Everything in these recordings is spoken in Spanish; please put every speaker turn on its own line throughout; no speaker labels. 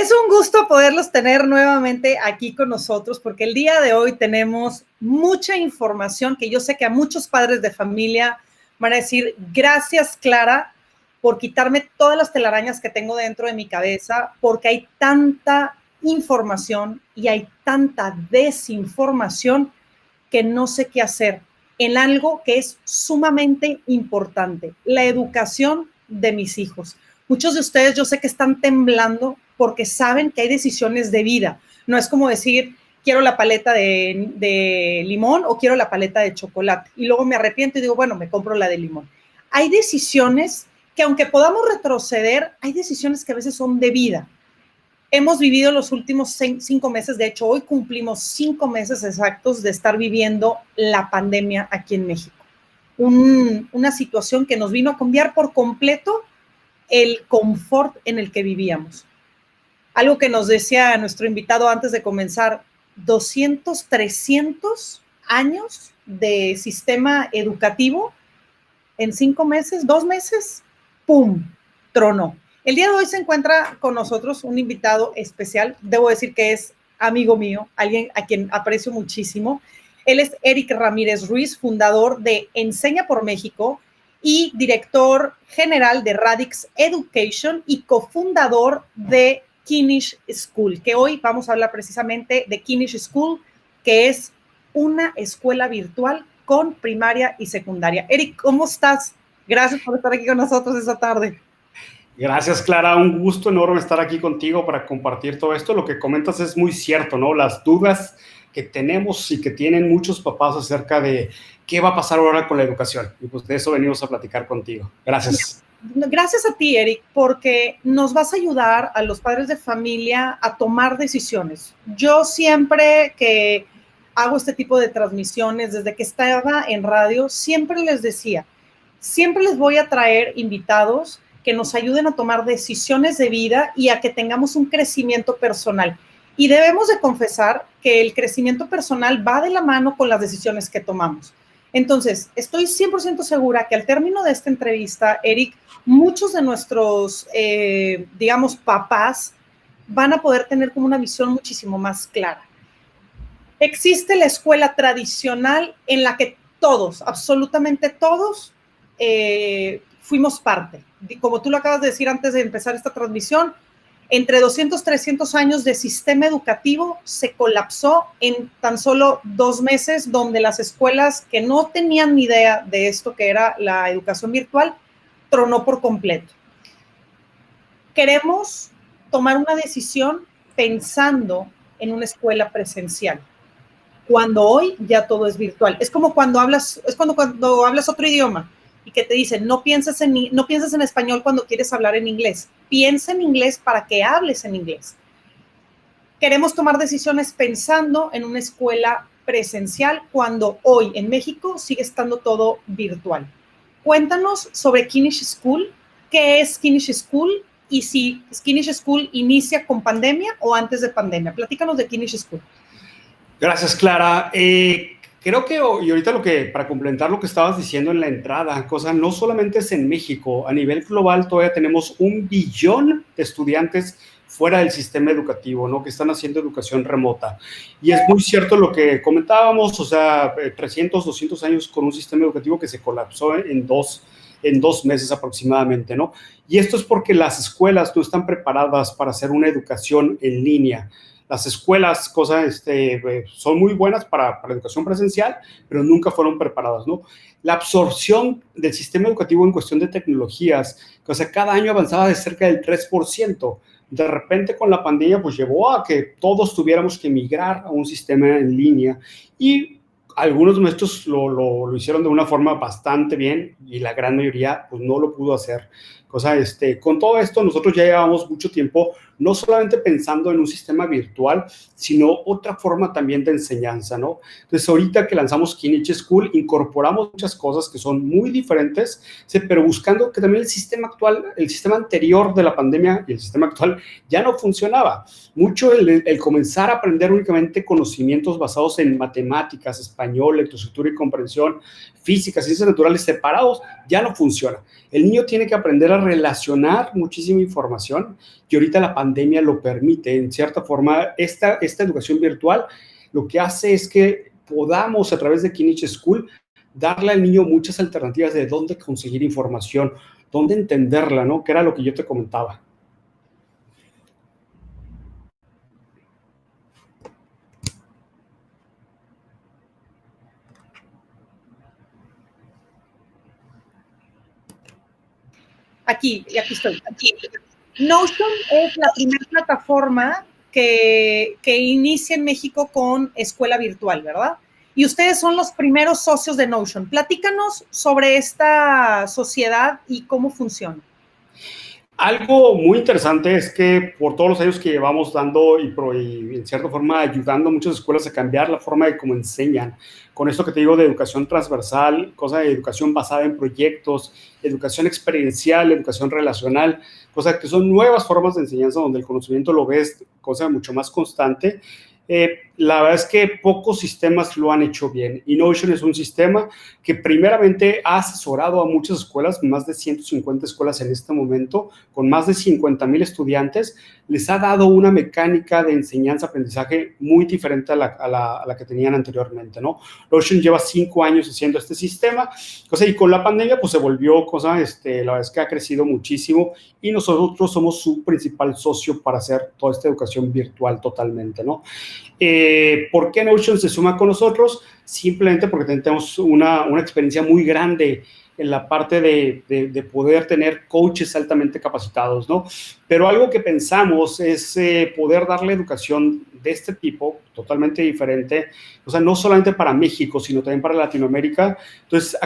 Es un gusto poderlos tener nuevamente aquí con nosotros porque el día de hoy tenemos mucha información que yo sé que a muchos padres de familia van a decir gracias, Clara, por quitarme todas las telarañas que tengo dentro de mi cabeza, porque hay tanta información y hay tanta desinformación que no sé qué hacer en algo que es sumamente importante, la educación de mis hijos. Muchos de ustedes yo sé que están temblando porque saben que hay decisiones de vida. No es como decir, quiero la paleta de limón o quiero la paleta de chocolate. Y luego me arrepiento y digo, bueno, me compro la de limón. Hay decisiones que aunque podamos retroceder, hay decisiones que a veces son de vida. Hemos vivido los últimos 5 meses, de hecho, hoy cumplimos 5 meses exactos de estar viviendo la pandemia aquí en México. Una situación que nos vino a cambiar por completo el confort en el que vivíamos. Algo que nos decía nuestro invitado antes de comenzar, 200, 300 años de sistema educativo en 5 meses, 2 meses, ¡pum!, tronó. El día de hoy se encuentra con nosotros un invitado especial, debo decir que es amigo mío, alguien a quien aprecio muchísimo. Él es Eric Ramírez Ruiz, fundador de Enseña por México y director general de Radix Education y cofundador de Kinish School, que hoy vamos a hablar precisamente de Kinish School, que es una escuela virtual con primaria y secundaria. Eric, ¿cómo estás? Gracias por estar aquí con nosotros esta tarde.
Gracias, Clara. Un gusto enorme estar aquí contigo para compartir todo esto. Lo que comentas es muy cierto, ¿no? Las dudas que tenemos y que tienen muchos papás acerca de qué va a pasar ahora con la educación. Y pues de eso venimos a platicar contigo. Gracias.
Gracias a ti, Eric, porque nos vas a ayudar a los padres de familia a tomar decisiones. Yo siempre que hago este tipo de transmisiones, desde que estaba en radio, siempre les decía, siempre les voy a traer invitados que nos ayuden a tomar decisiones de vida y a que tengamos un crecimiento personal. Y debemos de confesar que el crecimiento personal va de la mano con las decisiones que tomamos. Entonces, estoy 100% segura que al término de esta entrevista, Eric, muchos de nuestros, digamos, papás van a poder tener como una visión muchísimo más clara. Existe la escuela tradicional en la que todos, absolutamente todos, fuimos parte. Como tú lo acabas de decir antes de empezar esta transmisión, entre 200, 300 años de sistema educativo se colapsó en tan solo 2 meses, donde las escuelas que no tenían ni idea de esto que era la educación virtual, tronó por completo. Queremos tomar una decisión pensando en una escuela presencial, cuando hoy ya todo es virtual. Es como cuando hablas, cuando hablas otro idioma y que te dicen, no pienses en español cuando quieres hablar en inglés. Piensa en inglés para que hables en inglés. Queremos tomar decisiones pensando en una escuela presencial cuando hoy en México sigue estando todo virtual. Cuéntanos sobre Kinish School, qué es Kinish School y si Kinish School inicia con pandemia o antes de pandemia. Platícanos de Kinish School.
Gracias, Clara. Creo que, y ahorita para complementar lo que estabas diciendo en la entrada, no solamente es en México, a nivel global todavía tenemos 1 billón de estudiantes fuera del sistema educativo, ¿no? Que están haciendo educación remota. Y es muy cierto lo que comentábamos, o sea, 300, 200 años con un sistema educativo que se colapsó en dos meses aproximadamente, ¿no? Y esto es porque las escuelas no están preparadas para hacer una educación en línea. Las escuelas, son muy buenas para la educación presencial, pero nunca fueron preparadas, ¿no? La absorción del sistema educativo en cuestión de tecnologías, o sea, cada año avanzaba de cerca del 3%. De repente con la pandemia, pues llevó a que todos tuviéramos que migrar a un sistema en línea y algunos maestros lo hicieron de una forma bastante bien y la gran mayoría pues no lo pudo hacer. Con todo esto nosotros ya llevamos mucho tiempo no solamente pensando en un sistema virtual, sino otra forma también de enseñanza, ¿no? Entonces ahorita que lanzamos Kinish School incorporamos muchas cosas que son muy diferentes, pero buscando que también el sistema anterior de la pandemia y el sistema actual ya no funcionaba. Mucho el comenzar a aprender únicamente conocimientos basados en matemáticas, español, lectoescritura y comprensión, física, ciencias naturales separados, ya no funciona. El niño tiene que aprender a era relacionar muchísima información y ahorita la pandemia lo permite. En cierta forma, esta educación virtual lo que hace es que podamos, a través de Kinich School, darle al niño muchas alternativas de dónde conseguir información, dónde entenderla, ¿no? Que era lo que yo te comentaba.
Aquí estoy. Notion es la primera plataforma que inicia en México con escuela virtual, ¿verdad? Y ustedes son los primeros socios de Notion. Platícanos sobre esta sociedad y cómo funciona.
Algo muy interesante es que por todos los años que llevamos dando y en cierta forma ayudando a muchas escuelas a cambiar la forma de cómo enseñan, con esto que te digo de educación transversal, cosa de educación basada en proyectos, educación experiencial, educación relacional, cosas que son nuevas formas de enseñanza donde el conocimiento lo ves, cosa mucho más constante. La verdad es que pocos sistemas lo han hecho bien y Notion es un sistema que primeramente ha asesorado a muchas escuelas, más de 150 escuelas en este momento, con más de 50,000 estudiantes, les ha dado una mecánica de enseñanza-aprendizaje muy diferente a la que tenían anteriormente, ¿no? Notion lleva 5 años haciendo este sistema, y con la pandemia pues se volvió la verdad es que ha crecido muchísimo y nosotros somos su principal socio para hacer toda esta educación virtual totalmente, ¿no? ¿Por qué Notion se suma con nosotros? Simplemente porque tenemos una experiencia muy grande en la parte de poder tener coaches altamente capacitados, ¿no? Pero algo que pensamos es poder darle educación de este tipo, totalmente diferente, no solamente para México, sino también para Latinoamérica. Entonces,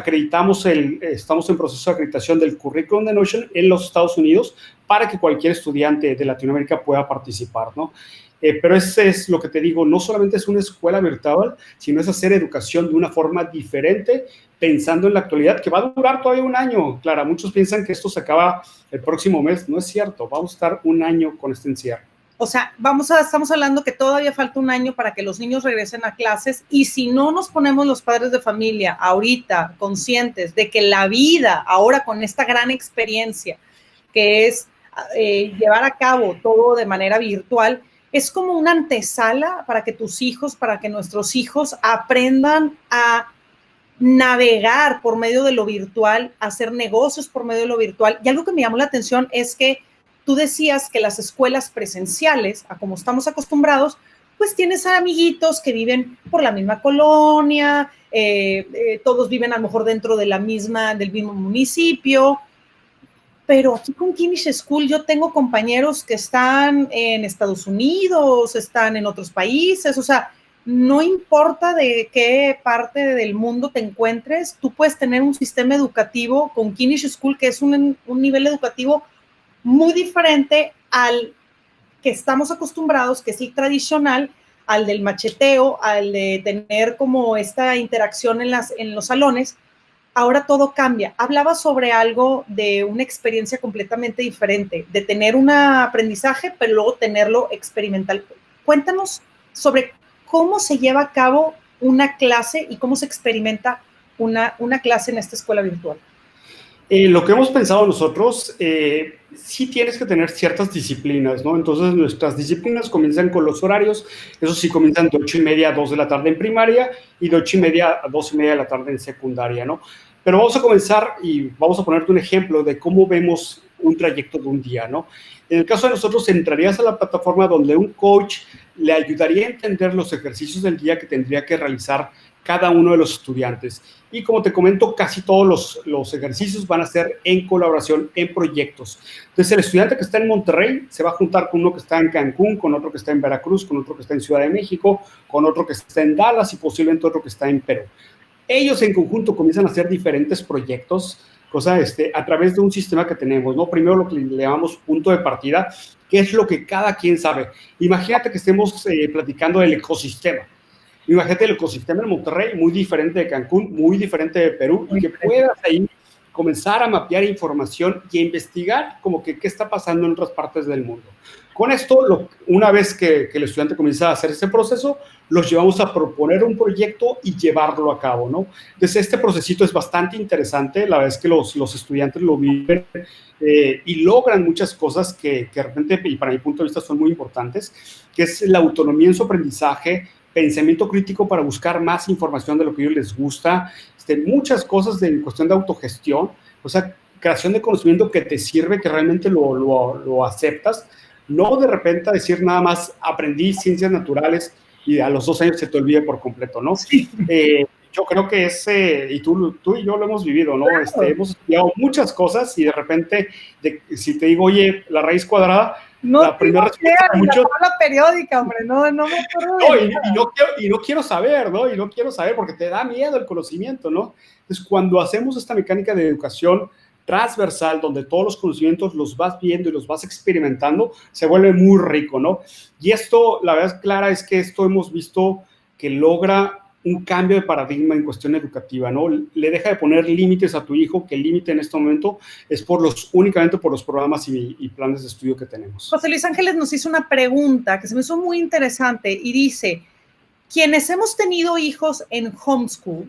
estamos en proceso de acreditación del currículum de Notion en los Estados Unidos para que cualquier estudiante de Latinoamérica pueda participar, ¿no? Pero ese es lo que te digo, no solamente es una escuela virtual, sino es hacer educación de una forma diferente, pensando en la actualidad, que va a durar todavía un año. Clara, muchos piensan que esto se acaba el próximo mes. No es cierto, vamos a estar un año con este encierro.
O sea, estamos hablando que todavía falta un año para que los niños regresen a clases y si no nos ponemos los padres de familia ahorita conscientes de que la vida ahora con esta gran experiencia que es llevar a cabo todo de manera virtual, es como una antesala para que tus hijos, para que nuestros hijos aprendan a navegar por medio de lo virtual, hacer negocios por medio de lo virtual. Y algo que me llamó la atención es que tú decías que las escuelas presenciales, a como estamos acostumbrados, pues tienes a amiguitos que viven por la misma colonia, todos viven a lo mejor dentro de del mismo municipio, pero aquí con Kinich School yo tengo compañeros que están en Estados Unidos, están en otros países, o sea, no importa de qué parte del mundo te encuentres, tú puedes tener un sistema educativo con Kinich School que es un nivel educativo muy diferente al que estamos acostumbrados, que es el tradicional, al del macheteo, al de tener como esta interacción en los salones. Ahora todo cambia. Hablaba sobre algo de una experiencia completamente diferente, de tener un aprendizaje, pero luego tenerlo experimental. Cuéntanos sobre cómo se lleva a cabo una clase y cómo se experimenta una clase en esta escuela virtual.
Lo que hemos pensado nosotros, sí tienes que tener ciertas disciplinas, ¿no? Entonces, nuestras disciplinas comienzan con los horarios, eso sí, comienzan de 8:30 a 2 de la tarde en primaria y de 8:30 a 2:30 de la tarde en secundaria, ¿no? Pero vamos a comenzar y vamos a ponerte un ejemplo de cómo vemos un trayecto de un día, ¿no? En el caso de nosotros, entrarías a la plataforma donde un coach le ayudaría a entender los ejercicios del día que tendría que realizar cada uno de los estudiantes. Y como te comento, casi todos los ejercicios van a ser en colaboración, en proyectos. Entonces, el estudiante que está en Monterrey se va a juntar con uno que está en Cancún, con otro que está en Veracruz, con otro que está en Ciudad de México, con otro que está en Dallas y posiblemente otro que está en Perú. Ellos en conjunto comienzan a hacer diferentes proyectos, a través de un sistema que tenemos, ¿no? Primero lo que le llamamos punto de partida, que es lo que cada quien sabe. Imagínate que estemos platicando del ecosistema. Imagínate el ecosistema en Monterrey, muy diferente de Cancún, muy diferente de Perú, y que puedas ahí comenzar a mapear información y a investigar como que qué está pasando en otras partes del mundo. Con esto, una vez que el estudiante comienza a hacer ese proceso, los llevamos a proponer un proyecto y llevarlo a cabo, ¿no? Entonces, este procesito es bastante interesante. La verdad es que los estudiantes lo viven y logran muchas cosas que de repente, y para mi punto de vista, son muy importantes, que es la autonomía en su aprendizaje, pensamiento crítico para buscar más información de lo que a ellos les gusta, muchas cosas en cuestión de autogestión, o sea, creación de conocimiento que te sirve, que realmente lo aceptas, no de repente decir nada más aprendí ciencias naturales y a los 2 años se te olvide por completo, ¿no?
Sí.
Yo creo que y tú y yo lo hemos vivido, ¿no?
Claro.
Hemos estudiado muchas cosas y de repente, si te digo, oye, la raíz cuadrada,
no
la primera respuesta de muchos...
la tabla periódica, hombre, no me acuerdo de
no, y no quiero saber, ¿no? Y no quiero saber porque te da miedo el conocimiento, ¿no? Entonces, cuando hacemos esta mecánica de educación transversal, donde todos los conocimientos los vas viendo y los vas experimentando, se vuelve muy rico, ¿no? Y esto, la verdad clara es que esto hemos visto que logra un cambio de paradigma en cuestión educativa, ¿no? Le deja de poner límites a tu hijo, que el límite en este momento es únicamente por los programas y planes de estudio que tenemos.
José Luis Ángeles nos hizo una pregunta que se me hizo muy interesante y dice, quienes hemos tenido hijos en homeschool,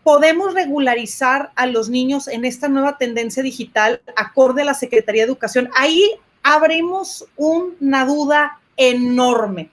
¿podemos regularizar a los niños en esta nueva tendencia digital acorde a la Secretaría de Educación? Ahí abrimos una duda enorme.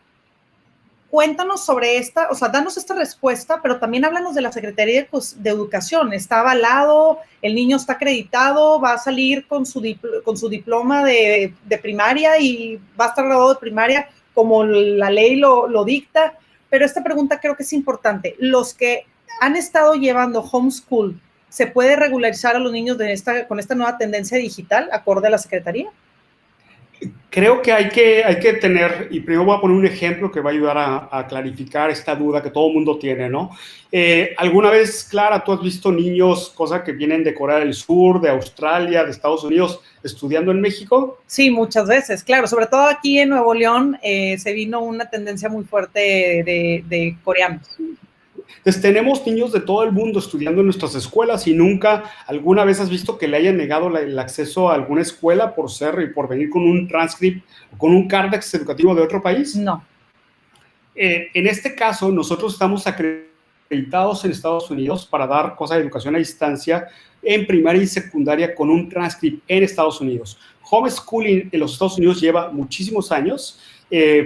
Cuéntanos sobre esta, o sea, danos esta respuesta, pero también háblanos de la Secretaría de Educación. ¿Está avalado? ¿El niño está acreditado? ¿Va a salir con su diploma de primaria y va a estar graduado de primaria como la ley lo dicta? Pero esta pregunta creo que es importante. Los que han estado llevando homeschool, ¿se puede regularizar a los niños con esta nueva tendencia digital acorde a la Secretaría?
Creo que hay que tener, y primero voy a poner un ejemplo que va a ayudar a clarificar esta duda que todo el mundo tiene, ¿no? ¿Alguna vez, Clara, tú has visto niños, cosa que vienen de Corea del Sur, de Australia, de Estados Unidos, estudiando en México?
Sí, muchas veces, claro. Sobre todo aquí en Nuevo León se vino una tendencia muy fuerte de coreanos.
Entonces, tenemos niños de todo el mundo estudiando en nuestras escuelas y nunca alguna vez has visto que le hayan negado el acceso a alguna escuela por venir con un transcript o con un cardex educativo de otro país.
No.
En este caso, nosotros estamos acreditados en Estados Unidos para dar cosas de educación a distancia en primaria y secundaria con un transcript en Estados Unidos. Homeschooling en los Estados Unidos lleva muchísimos años.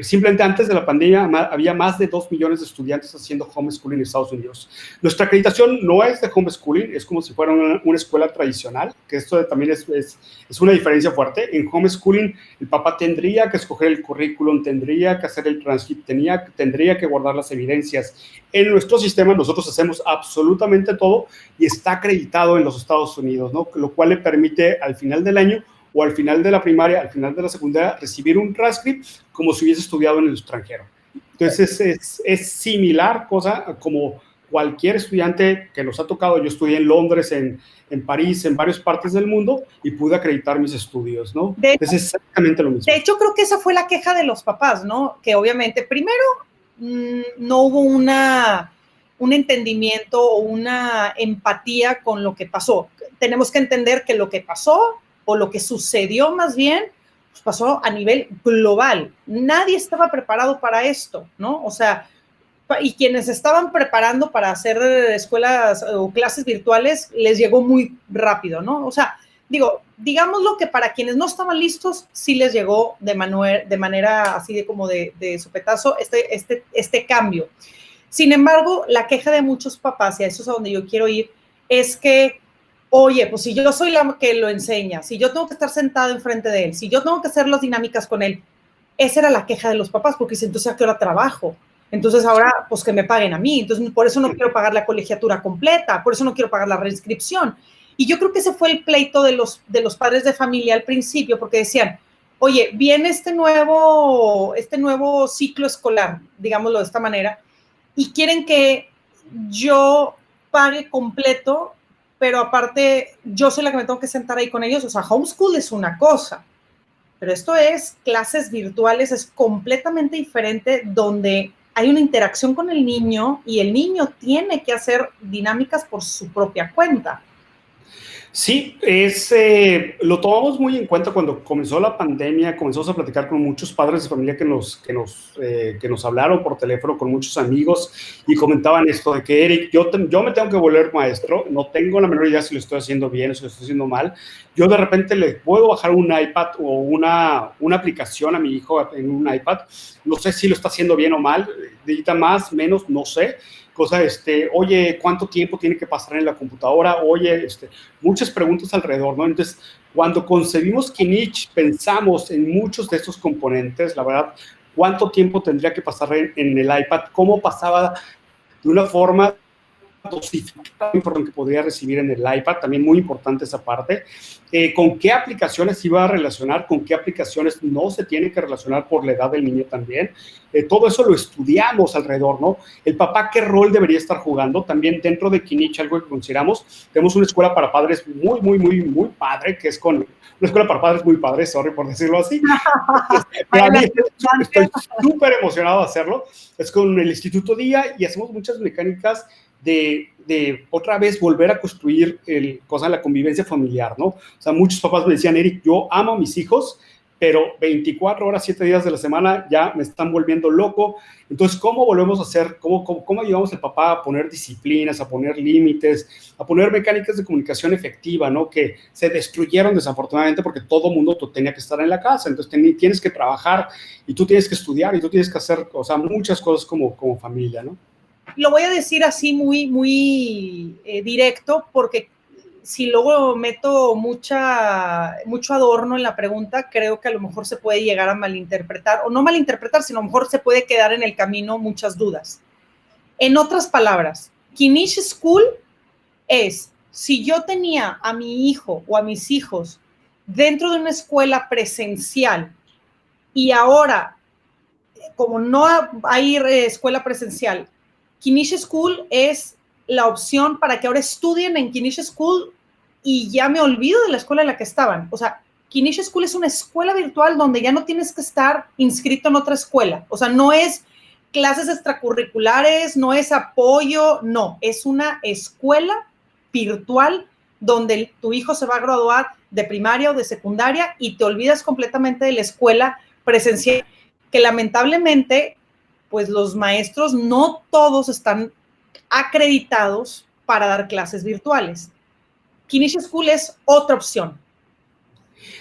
Simplemente antes de la pandemia había más de 2 millones de estudiantes haciendo homeschooling en Estados Unidos. Nuestra acreditación no es de homeschooling, es como si fuera una escuela tradicional, que esto también es una diferencia fuerte. En homeschooling el papá tendría que escoger el currículum, tendría que hacer el transcript, tendría que guardar las evidencias. En nuestro sistema nosotros hacemos absolutamente todo y está acreditado en los Estados Unidos, ¿no? Lo cual le permite al final del año o al final de la primaria, al final de la secundaria, recibir un transcript como si hubiese estudiado en el extranjero. Entonces, es similar cosa como cualquier estudiante que nos ha tocado. Yo estudié en Londres, en París, en varias partes del mundo y pude acreditar mis estudios, ¿no? Entonces, es exactamente lo mismo.
De hecho, creo que esa fue la queja de los papás, ¿no? Que obviamente, primero, no hubo un entendimiento o una empatía con lo que pasó. Tenemos que entender que lo que pasó o lo que sucedió más bien, pues pasó a nivel global. Nadie estaba preparado para esto, ¿no? O sea, y quienes estaban preparando para hacer escuelas o clases virtuales, les llegó muy rápido, ¿no? O sea, digámoslo que para quienes no estaban listos, sí les llegó de manera así como de sopetazo este cambio. Sin embargo, la queja de muchos papás, y a eso es a donde yo quiero ir, es que oye, pues si yo soy la que lo enseña, si yo tengo que estar sentado enfrente de él, si yo tengo que hacer las dinámicas con él, esa era la queja de los papás, porque dicen, entonces, ¿a qué hora trabajo? Entonces ahora, pues que me paguen a mí, entonces por eso no quiero pagar la colegiatura completa, por eso no quiero pagar la reinscripción. Y yo creo que ese fue el pleito de los padres de familia al principio, porque decían, oye, viene este nuevo ciclo escolar, digámoslo de esta manera, y quieren que yo pague completo, pero aparte yo soy la que me tengo que sentar ahí con ellos. O sea, homeschool es una cosa, pero esto es clases virtuales, es completamente diferente, donde hay una interacción con el niño y el niño tiene que hacer dinámicas por su propia cuenta.
Sí, lo tomamos muy en cuenta cuando comenzó la pandemia. Comenzamos a platicar con muchos padres de familia que nos hablaron por teléfono, con muchos amigos, y comentaban esto de que, Eric, yo me tengo que volver maestro, no tengo la menor idea si lo estoy haciendo bien o si lo estoy haciendo mal. Yo de repente le puedo bajar un iPad o una aplicación a mi hijo en un iPad, no sé si lo está haciendo bien o mal, digita más, menos, no sé. Oye, ¿cuánto tiempo tiene que pasar en la computadora? Oye, muchas preguntas alrededor, ¿no? Entonces, cuando concebimos Kinich, pensamos en muchos de estos componentes, la verdad, cuánto tiempo tendría que pasar en el iPad, cómo pasaba de una forma dosificada la información que podría recibir en el iPad, también muy importante esa parte, con qué aplicaciones se iba a relacionar, con qué aplicaciones no se tiene que relacionar por la edad del niño también, todo eso lo estudiamos alrededor, ¿no? El papá, ¿qué rol debería estar jugando? También dentro de Kinich, algo que consideramos, tenemos una escuela para padres muy padre, que es con una escuela para padres muy padre, sorry por decirlo así. Para mí estoy súper emocionado de hacerlo. Es con el Instituto Día y hacemos muchas mecánicas de otra vez volver a construir la convivencia familiar, ¿no? O sea, muchos papás me decían, Eric, yo amo a mis hijos, pero 24 horas, 7 días de la semana ya me están volviendo loco. Entonces, ¿cómo volvemos a hacer? ¿Cómo ayudamos al papá a poner disciplinas, a poner límites, a poner mecánicas de comunicación efectiva, ¿no? Que se destruyeron desafortunadamente porque todo mundo tenía que estar en la casa. Entonces, tienes que trabajar y tú tienes que estudiar y tú tienes que hacer, o sea, muchas cosas como familia, ¿no?
Lo voy a decir así muy directo, porque si luego meto mucho adorno en la pregunta, creo que a lo mejor se puede llegar a malinterpretar, o no malinterpretar, sino a lo mejor se puede quedar en el camino muchas dudas. En otras palabras, Kinich School es, si yo tenía a mi hijo o a mis hijos dentro de una escuela presencial y ahora, como no hay escuela presencial, Kinich School es la opción para que ahora estudien en Kinich School y ya me olvido de la escuela en la que estaban. O sea, Kinich School es una escuela virtual donde ya no tienes que estar inscrito en otra escuela. O sea, no es clases extracurriculares, no es apoyo, no, es una escuela virtual donde tu hijo se va a graduar de primaria o de secundaria y te olvidas completamente de la escuela presencial, que lamentablemente pues los maestros no todos están acreditados para dar clases virtuales. Kinich School es otra opción.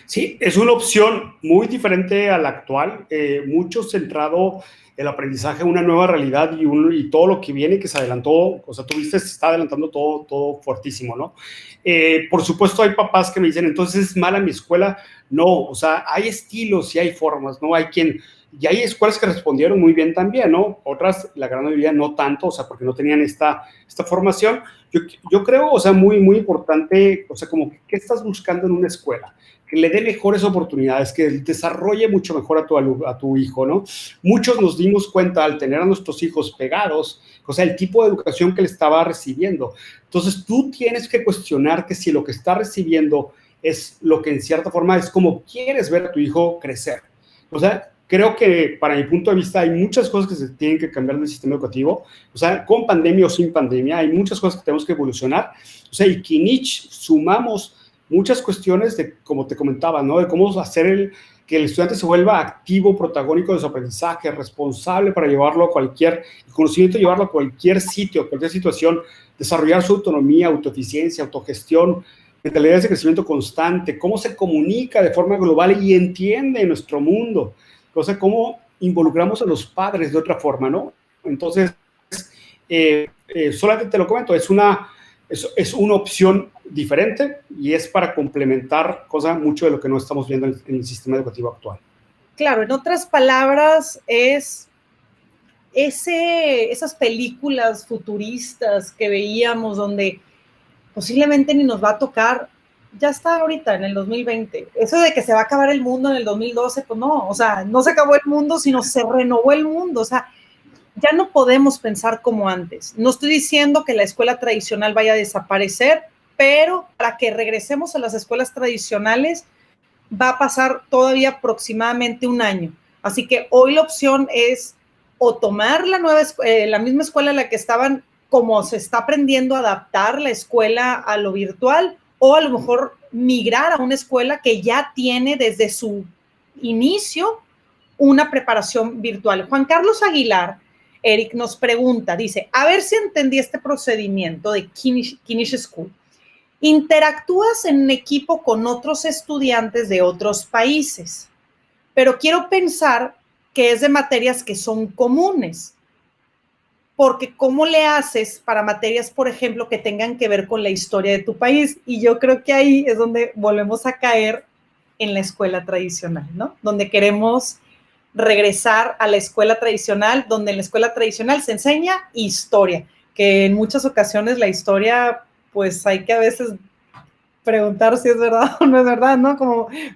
Sí, es una opción muy diferente a la actual, mucho centrado el aprendizaje a una nueva realidad y todo lo que viene que se adelantó, o sea, tú viste, se está adelantando todo fuertísimo, ¿no? Por supuesto, hay papás que me dicen, entonces es mala mi escuela. No, o sea, hay estilos y hay formas, ¿no? Y hay escuelas que respondieron muy bien también, ¿no? Otras, la gran mayoría, no tanto, o sea, porque no tenían esta formación. Yo creo, o sea, muy importante, o sea, como, ¿qué estás buscando en una escuela? Que le dé mejores oportunidades, que desarrolle mucho mejor a tu hijo, ¿no? Muchos nos dimos cuenta al tener a nuestros hijos pegados, o sea, el tipo de educación que le estaba recibiendo. Entonces, tú tienes que cuestionar que si lo que está recibiendo es lo que en cierta forma es como quieres ver a tu hijo crecer. O sea, creo que para mi punto de vista hay muchas cosas que se tienen que cambiar en el sistema educativo. O sea, con pandemia o sin pandemia, hay muchas cosas que tenemos que evolucionar. O sea, y Kinich sumamos muchas cuestiones de, como te comentaba, ¿no? De cómo hacer que el estudiante se vuelva activo, protagónico de su aprendizaje, responsable para llevarlo a cualquier conocimiento, llevarlo a cualquier sitio, a cualquier situación, desarrollar su autonomía, autoeficiencia, autogestión, mentalidades de crecimiento constante, cómo se comunica de forma global y entiende nuestro mundo, o sea, cómo involucramos a los padres de otra forma, ¿no? Entonces, solamente te lo comento, es una opción diferente y es para complementar mucho de lo que no estamos viendo en el sistema educativo actual.
Claro, en otras palabras, es esas películas futuristas que veíamos donde posiblemente ni nos va a tocar, ya está ahorita en el 2020. Eso de que se va a acabar el mundo en el 2012, pues no, o sea, no se acabó el mundo, sino se renovó el mundo, o sea, ya no podemos pensar como antes. No estoy diciendo que la escuela tradicional vaya a desaparecer, pero para que regresemos a las escuelas tradicionales va a pasar todavía aproximadamente un año. Así que hoy la opción es o tomar la misma escuela en la que estaban, como se está aprendiendo a adaptar la escuela a lo virtual, o a lo mejor migrar a una escuela que ya tiene desde su inicio una preparación virtual. Juan Carlos Aguilar, Eric, nos pregunta, dice, a ver si entendí este procedimiento de Knish School. Interactúas en equipo con otros estudiantes de otros países, pero quiero pensar que es de materias que son comunes, porque ¿cómo le haces para materias, por ejemplo, que tengan que ver con la historia de tu país? Y yo creo que ahí es donde volvemos a caer en la escuela tradicional, ¿no? Donde queremos regresar a la escuela tradicional, donde en la escuela tradicional se enseña historia, que en muchas ocasiones la historia, pues hay que a veces preguntar si es verdad o no es verdad, ¿no?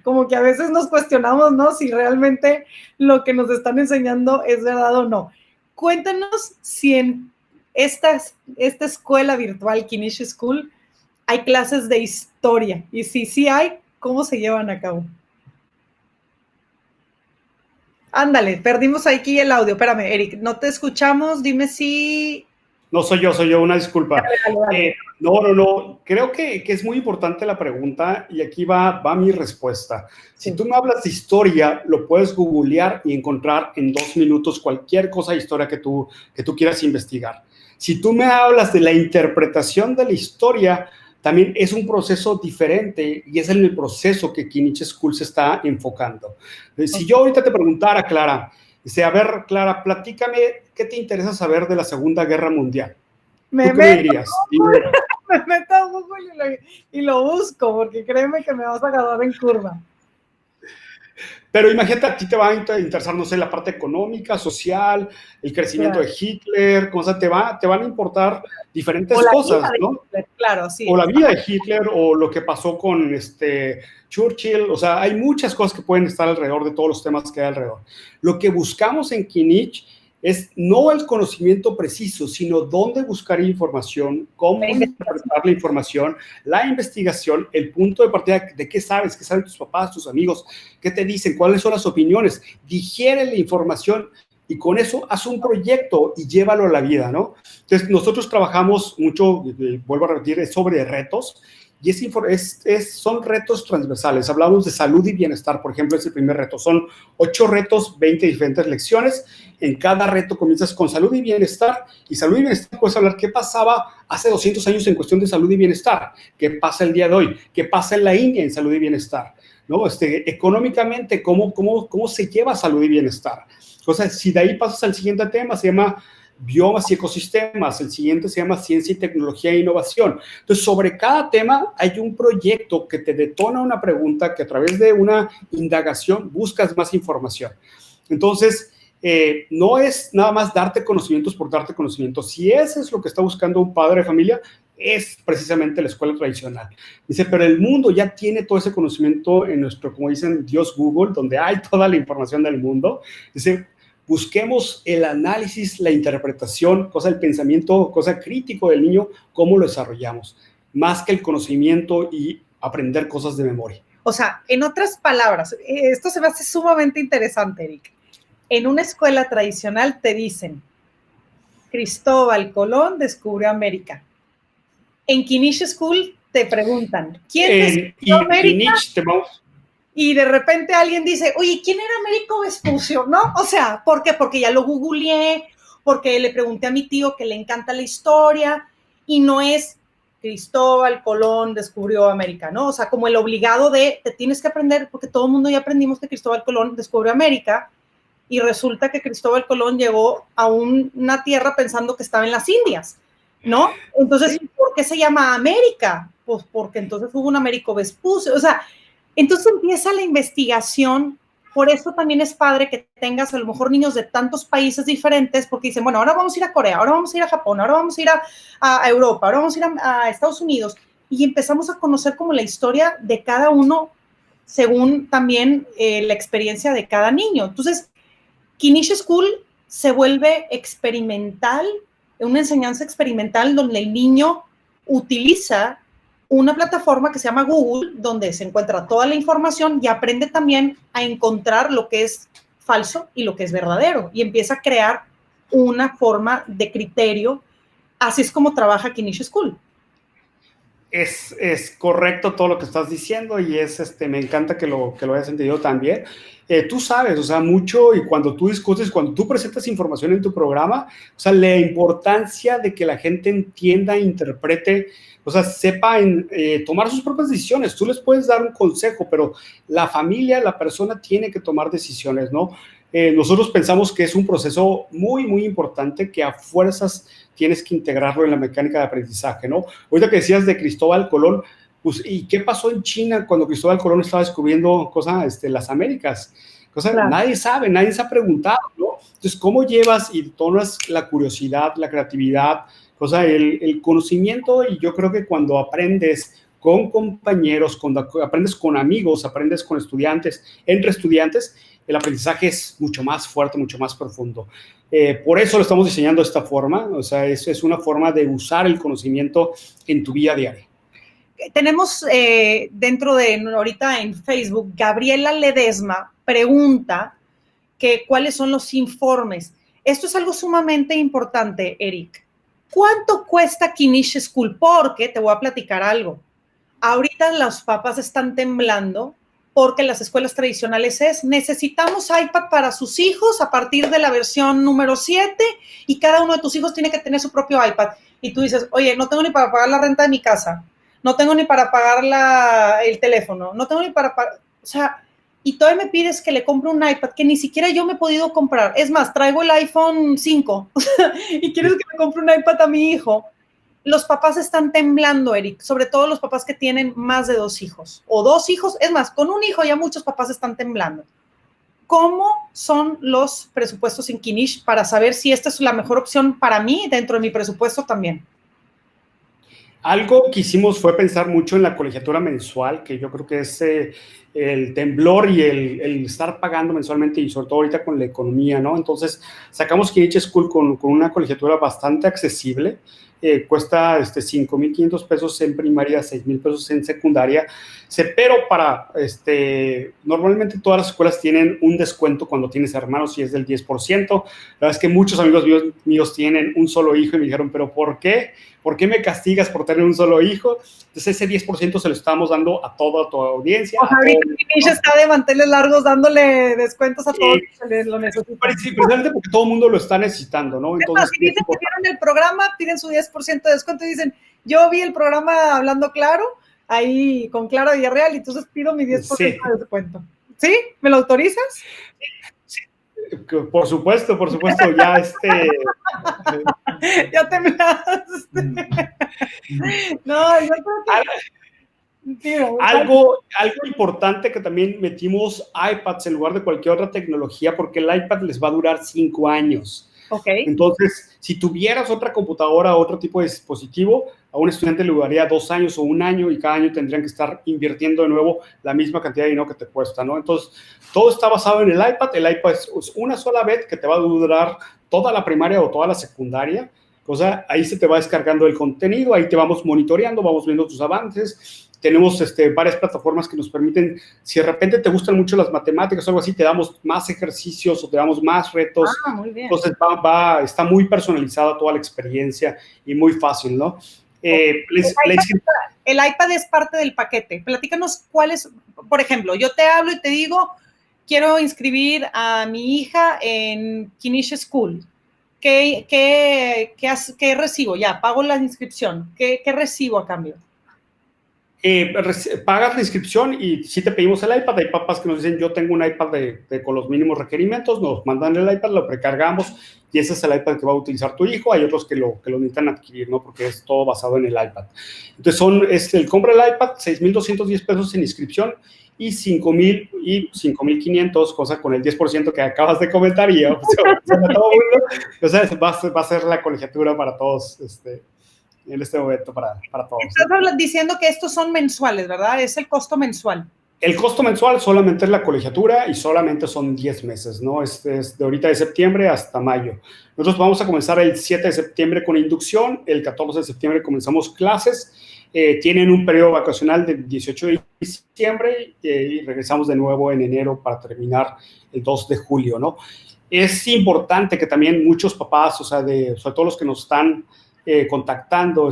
Como que a veces nos cuestionamos, ¿no? Si realmente lo que nos están enseñando es verdad o no. Cuéntanos si en esta escuela virtual, Knish School, hay clases de historia, y si sí hay, ¿cómo se llevan a cabo? Ándale, perdimos aquí el audio. Espérame, Eric, no te escuchamos. Dime si...
No, soy yo, una disculpa.
Dale, dale.
No. Creo que es muy importante la pregunta y aquí va mi respuesta. Si tú me hablas de historia, lo puedes googlear y encontrar en 2 minutos cualquier cosa de historia que tú quieras investigar. Si tú me hablas de la interpretación de la historia, también es un proceso diferente y es en el proceso que Knish School se está enfocando. Si yo ahorita te preguntara, Clara, dice, a ver, Clara, platícame, ¿qué te interesa saber de la Segunda Guerra Mundial? ¿Tú qué me dirías?
Me meto a Google y lo busco, porque créeme que me vas a agarrar en curva.
Pero imagínate, a ti te va a interesar, no sé, la parte económica, social, el crecimiento de Hitler, cosas, te van a importar diferentes cosas, ¿no?
Hitler, claro, sí.
O la vida de Hitler, o lo que pasó con Churchill, o sea, hay muchas cosas que pueden estar alrededor de todos los temas que hay alrededor. Lo que buscamos en Knish es no el conocimiento preciso, sino dónde buscar información, cómo interpretar la información, la investigación, el punto de partida de qué saben tus papás, tus amigos, qué te dicen, cuáles son las opiniones, digiere la información y con eso haz un proyecto y llévalo a la vida, ¿no? Entonces, nosotros trabajamos mucho, vuelvo a repetir, es sobre retos, y son retos transversales. Hablamos de salud y bienestar, por ejemplo, es el primer reto. Son 8 retos, 20 diferentes lecciones. En cada reto comienzas con salud y bienestar, y salud y bienestar puedes hablar qué pasaba hace 200 años en cuestión de salud y bienestar, qué pasa el día de hoy, qué pasa en la India en salud y bienestar, ¿no? Económicamente, ¿cómo se lleva salud y bienestar? O sea, si de ahí pasas al siguiente tema, se llama biomas y ecosistemas, el siguiente se llama ciencia y tecnología e innovación. Entonces, sobre cada tema hay un proyecto que te detona una pregunta, que a través de una indagación buscas más información. Entonces, no es nada más darte conocimientos por darte conocimientos. Si eso es lo que está buscando un padre de familia, es precisamente la escuela tradicional. Dice, pero el mundo ya tiene todo ese conocimiento en nuestro, como dicen, Dios Google, donde hay toda la información del mundo. Dice, busquemos el análisis, la interpretación, cosa del pensamiento, cosa crítico del niño, cómo lo desarrollamos, más que el conocimiento y aprender cosas de memoria.
O sea, en otras palabras, esto se me hace sumamente interesante, Eric. En una escuela tradicional te dicen, Cristóbal Colón descubrió América. En Knish School te preguntan, ¿quién descubrió América? Y de repente alguien dice, oye, ¿quién era Américo Vespucio? ¿No? O sea, ¿por qué? Porque ya lo googleé, porque le pregunté a mi tío que le encanta la historia, y no es Cristóbal Colón descubrió América, ¿no? O sea, como el obligado de, te tienes que aprender, porque todo el mundo ya aprendimos que Cristóbal Colón descubrió América, y resulta que Cristóbal Colón llegó a una tierra pensando que estaba en las Indias, ¿no? Entonces, ¿por qué se llama América? Pues porque entonces hubo un Américo Vespucio, o sea, entonces empieza la investigación. Por eso también es padre que tengas a lo mejor niños de tantos países diferentes, porque dicen, bueno, ahora vamos a ir a Corea, ahora vamos a ir a Japón, ahora vamos a ir a Europa, ahora vamos a ir a Estados Unidos, y empezamos a conocer como la historia de cada uno según también la experiencia de cada niño. Entonces, Knish School se vuelve experimental, una enseñanza experimental donde el niño utiliza una plataforma que se llama Google, donde se encuentra toda la información y aprende también a encontrar lo que es falso y lo que es verdadero, y empieza a crear una forma de criterio. Así es como trabaja Knish School.
Es correcto todo lo que estás diciendo y me encanta que lo hayas entendido también. Tú sabes, o sea, mucho y cuando tú discutes, cuando tú presentas información en tu programa, o sea, la importancia de que la gente entienda, interprete, o sea, sepa tomar sus propias decisiones. Tú les puedes dar un consejo, pero la familia, la persona tiene que tomar decisiones, ¿no? Nosotros pensamos que es un proceso muy, muy importante que a fuerzas tienes que integrarlo en la mecánica de aprendizaje, ¿no? Ahorita que decías de Cristóbal Colón, pues, ¿y qué pasó en China cuando Cristóbal Colón estaba descubriendo las Américas?
Claro.
Nadie sabe, nadie se ha preguntado, ¿no? Entonces, ¿cómo llevas y tomas la curiosidad, la creatividad, el conocimiento? Y yo creo que cuando aprendes con compañeros, cuando aprendes con amigos, aprendes con estudiantes, entre estudiantes, el aprendizaje es mucho más fuerte, mucho más profundo. Por eso lo estamos diseñando de esta forma, o sea, es una forma de usar el conocimiento en tu vida diaria.
Tenemos dentro de ahorita en Facebook, Gabriela Ledesma pregunta que cuáles son los informes. Esto es algo sumamente importante, Eric. ¿Cuánto cuesta Knish School? Porque te voy a platicar algo. Ahorita los papás están temblando porque las escuelas tradicionales necesitamos iPad para sus hijos a partir de la versión número 7 y cada uno de tus hijos tiene que tener su propio iPad. Y tú dices, oye, no tengo ni para pagar la renta de mi casa, no tengo ni para pagar el teléfono, no tengo ni para pagar, o sea, y todavía me pides que le compre un iPad que ni siquiera yo me he podido comprar. Es más, traigo el iPhone 5 y quieres que me compre un iPad a mi hijo. Los papás están temblando, Eric, sobre todo los papás que tienen más de 2 hijos o 2 hijos. Es más, con un hijo ya muchos papás están temblando. ¿Cómo son los presupuestos en Knish para saber si esta es la mejor opción para mí dentro de mi presupuesto también?
Algo que hicimos fue pensar mucho en la colegiatura mensual, que yo creo que es el temblor y el estar pagando mensualmente y sobre todo ahorita con la economía, ¿no? Entonces sacamos Knish School con una colegiatura bastante accesible. Cuesta 5,500 pesos en primaria, 6,000 pesos en secundaria, pero normalmente todas las escuelas tienen un descuento cuando tienes hermanos y es del 10%. La verdad es que muchos amigos míos tienen un solo hijo y me dijeron, ¿pero por qué? ¿Por qué me castigas por tener un solo hijo? Entonces ese 10% se lo estamos dando a toda tu audiencia.
O sea, ahorita Knish está de manteles largos dándole descuentos a todos los que lo necesitan.
Precisamente porque todo el mundo lo está necesitando, ¿no?
Entonces, si dicen que vieron el programa, piden su 10% de descuento y dicen, yo vi el programa Hablando Claro, ahí con Clara Villarreal, y entonces pido mi 10% de descuento. ¿Sí? ¿Me lo autorizas?
Sí. Por supuesto, ya
ya temblaste. No, yo creo que...
Algo importante que también metimos iPads en lugar de cualquier otra tecnología, porque el iPad les va a durar 5 años.
Okay.
Entonces, si tuvieras otra computadora o otro tipo de dispositivo, a un estudiante le duraría 2 años o 1 año y cada año tendrían que estar invirtiendo de nuevo la misma cantidad de dinero que te cuesta, ¿no? Entonces, todo está basado en el iPad. El iPad es una sola vez que te va a durar toda la primaria o toda la secundaria. Ahí se te va descargando el contenido, ahí te vamos monitoreando, vamos viendo tus avances. Tenemos varias plataformas que nos permiten, si de repente te gustan mucho las matemáticas o algo así, te damos más ejercicios o te damos más retos.
Muy bien.
Entonces está muy personalizada toda la experiencia y muy fácil, ¿no?
El iPad es parte del paquete. Platícanos cuáles, por ejemplo, yo te hablo y te digo, quiero inscribir a mi hija en Knish School. ¿Qué recibo? Ya, pago la inscripción. ¿Qué recibo a cambio?
Pagas la inscripción y si te pedimos el iPad, hay papás que nos dicen, yo tengo un iPad con los mínimos requerimientos, nos mandan el iPad, lo precargamos y ese es el iPad que va a utilizar tu hijo. Hay otros que lo necesitan adquirir, ¿no? Porque es todo basado en el iPad. Entonces el compra el iPad, 6,210 pesos en inscripción y 5,000 y 5,500, cosa con el 10% que acabas de comentar y todo mundo. O sea, va a ser la colegiatura para todos, en este momento para todos.
Estás diciendo que estos son mensuales, ¿verdad? Es el costo mensual.
El costo mensual solamente es la colegiatura y solamente son 10 meses, ¿no? Es de ahorita de septiembre hasta mayo. Nosotros vamos a comenzar el 7 de septiembre con inducción, el 14 de septiembre comenzamos clases, tienen un periodo vacacional del 18 de diciembre y regresamos de nuevo en enero para terminar el 2 de julio, ¿no? Es importante que también muchos papás, sobre todo los que nos están contactando.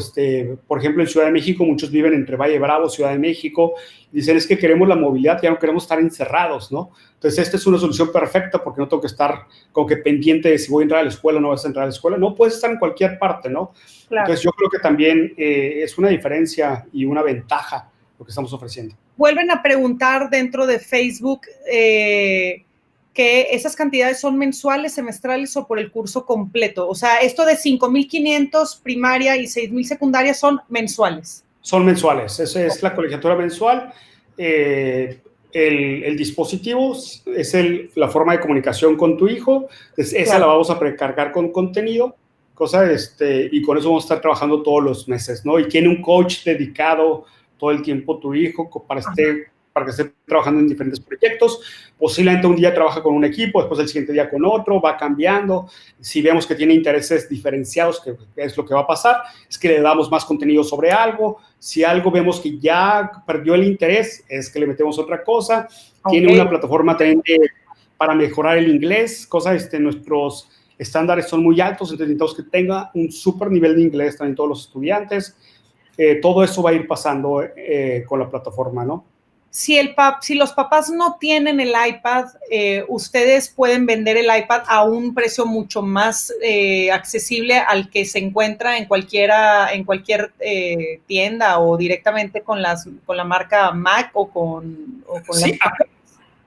Por ejemplo, en Ciudad de México, muchos viven entre Valle Bravo, Ciudad de México. Dicen, es que queremos la movilidad, ya no queremos estar encerrados, ¿no? Entonces, esta es una solución perfecta porque no tengo que estar como que pendiente de si voy a entrar a la escuela o no vas a entrar a la escuela. No, puedes estar en cualquier parte, ¿no? Claro. Entonces, yo creo que también es una diferencia y una ventaja lo que estamos ofreciendo.
Vuelven a preguntar dentro de Facebook que esas cantidades son mensuales, semestrales o por el curso completo. O sea, esto de 5,500 primaria y 6,000 secundaria son mensuales.
Son mensuales. Esa es la colegiatura mensual. El dispositivo es la forma de comunicación con tu hijo. Esa claro. La vamos a precargar con contenido. Y con eso vamos a estar trabajando todos los meses, ¿no? Y tiene un coach dedicado todo el tiempo tu hijo para que esté trabajando en diferentes proyectos. Posiblemente un día trabaja con un equipo, después el siguiente día con otro, va cambiando. Si vemos que tiene intereses diferenciados, que es lo que va a pasar, es que le damos más contenido sobre algo. Si algo vemos que ya perdió el interés, es que le metemos otra cosa. Okay. Tiene una plataforma también para mejorar el inglés, nuestros estándares son muy altos, entonces necesitamos que tenga un súper nivel de inglés también todos los estudiantes. Todo eso va a ir pasando con la plataforma, ¿no?
Si los papás no tienen el iPad, ustedes pueden vender el iPad a un precio mucho más accesible al que se encuentra en cualquier tienda o directamente con la marca Mac o con
sí,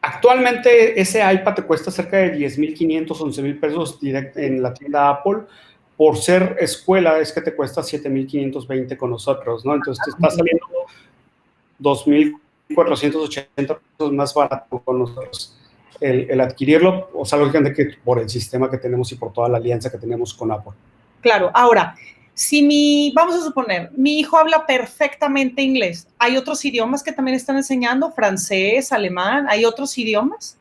actualmente ese iPad te cuesta cerca de 10,500, 11,000 pesos en la tienda Apple. Por ser escuela es que te cuesta 7,520 con nosotros, ¿no? Entonces te está saliendo 2,480 pesos más barato con nosotros el adquirirlo, o sea, lógicamente que por el sistema que tenemos y por toda la alianza que tenemos con Apple.
Claro, ahora, vamos a suponer, mi hijo habla perfectamente inglés, ¿hay otros idiomas que también están enseñando? ¿Francés, alemán? ¿Hay otros idiomas?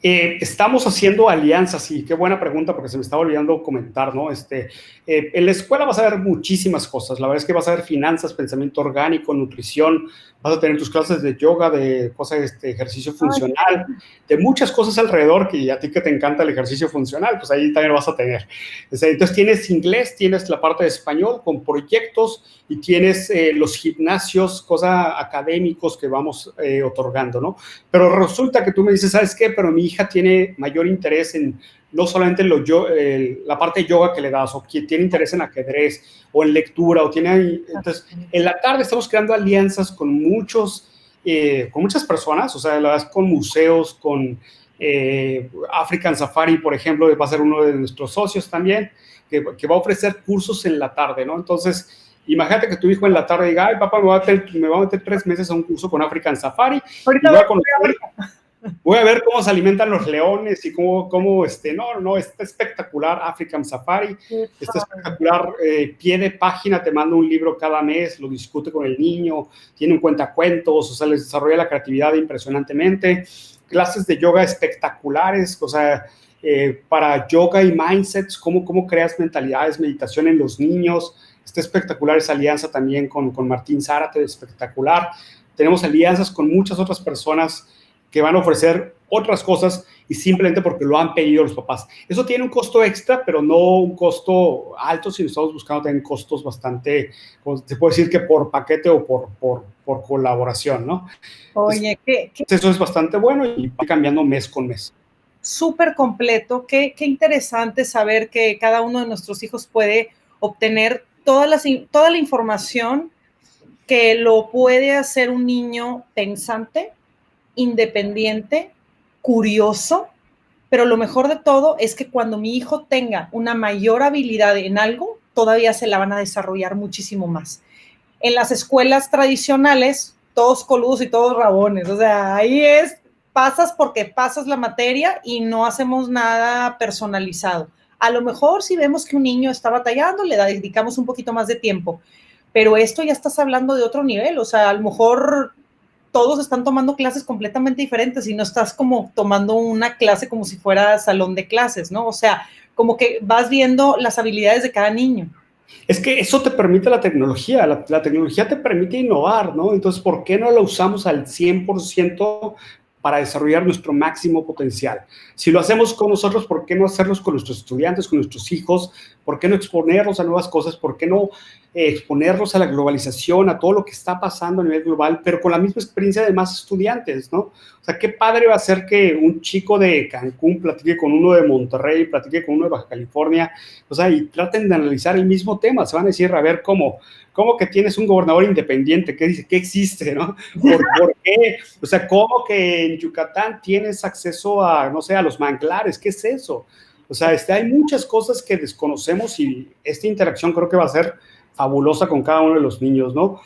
Estamos haciendo alianzas, y qué buena pregunta porque se me estaba olvidando comentar, ¿no? En la escuela vas a ver muchísimas cosas. La verdad es que vas a ver finanzas, pensamiento orgánico, nutrición, vas a tener tus clases de yoga, de cosas, ejercicio funcional, de muchas cosas alrededor, que a ti que te encanta el ejercicio funcional, pues ahí también lo vas a tener. Entonces tienes inglés, tienes la parte de español con proyectos y tienes los gimnasios, cosas académicos que vamos otorgando, ¿no? Pero resulta que tú me dices, ¿sabes qué? Pero mi hija tiene mayor interés en no solamente la parte de yoga que le das, o que tiene interés en ajedrez o en lectura, entonces en la tarde estamos creando alianzas con muchas personas, o sea, la verdad, con museos, con African Safari, por ejemplo, va a ser uno de nuestros socios también, que va a ofrecer cursos en la tarde, ¿no? Entonces, imagínate que tu hijo en la tarde diga, ay, papá, me va a meter 3 meses a un curso con African Safari, voy a ver cómo se alimentan los leones y cómo está espectacular African Safari, está espectacular, pie de página, te manda un libro cada mes, lo discute con el niño, tiene un cuentacuentos, o sea, les desarrolla la creatividad impresionantemente, clases de yoga espectaculares, o sea, para yoga y mindsets, cómo creas mentalidades, meditación en los niños. Está espectacular esa alianza también con Martín Zárate, espectacular. Tenemos alianzas con muchas otras personas que van a ofrecer otras cosas y simplemente porque lo han pedido los papás. Eso tiene un costo extra, pero no un costo alto, sino estamos buscando también costos bastante, se puede decir que por paquete o por colaboración, ¿no?
Oye,
entonces, eso es bastante bueno y va cambiando mes con mes.
Súper completo, qué interesante saber que cada uno de nuestros hijos puede obtener toda la información que lo puede hacer un niño pensante, independiente, curioso, pero lo mejor de todo es que cuando mi hijo tenga una mayor habilidad en algo, todavía se la van a desarrollar muchísimo más. En las escuelas tradicionales, todos coludos y todos rabones, o sea, ahí pasas porque pasas la materia y no hacemos nada personalizado. A lo mejor si vemos que un niño está batallando, le dedicamos un poquito más de tiempo, pero esto ya estás hablando de otro nivel, o sea, a lo mejor todos están tomando clases completamente diferentes y no estás como tomando una clase como si fuera salón de clases, ¿no? O sea, como que vas viendo las habilidades de cada niño.
Es que eso te permite la tecnología, la tecnología te permite innovar, ¿no? Entonces, ¿por qué no la usamos al 100% para desarrollar nuestro máximo potencial? Si lo hacemos con nosotros, ¿por qué no hacerlos con nuestros estudiantes, con nuestros hijos, ¿Por qué no exponerlos a nuevas cosas? ¿Por qué no exponerlos a la globalización, a todo lo que está pasando a nivel global, pero con la misma experiencia de más estudiantes, ¿no? O sea, qué padre va a ser que un chico de Cancún platique con uno de Monterrey, platique con uno de Baja California, o sea, y traten de analizar el mismo tema. Se van a decir, a ver, ¿cómo que tienes un gobernador independiente? ¿Qué dice? ¿Qué existe, no? ¿Por qué? O sea, ¿cómo que en Yucatán tienes acceso a, no sé, a los manglares? ¿Qué es eso? O sea, hay muchas cosas que desconocemos y esta interacción creo que va a ser fabulosa con cada uno de los niños, ¿no?